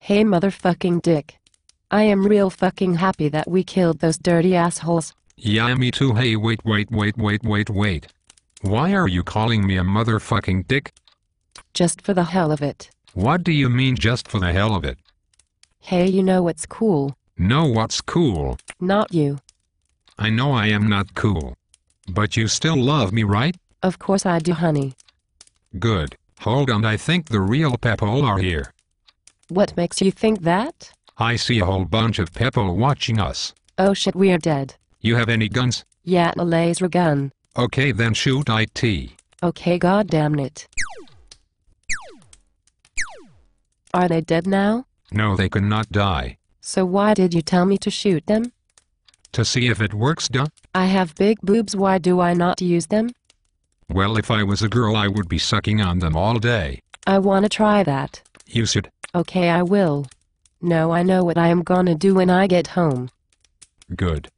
Hey motherfucking dick. I am real fucking happy that we killed those dirty assholes. Yeah, me too. Hey, wait. Why are you calling me a motherfucking dick? Just for the hell of it. What do you mean just for the hell of it? Hey, you know what's cool? No, what's cool? Not you. I know I am not cool. But you still love me, right? Of course I do, honey. Good. Hold on, I think the real people are here. What makes you think that? I see a whole bunch of people watching us. Oh shit, we're dead. You have any guns? Yeah, a laser gun. Okay, then shoot it. Okay, goddamn it. Are they dead now? No, they cannot die. So why did you tell me to shoot them? To see if it works, duh? I have big boobs, why do I not use them? Well, if I was a girl, I would be sucking on them all day. I wanna try that. You should. Okay, I will. No, I know what I am gonna do when I get home. Good.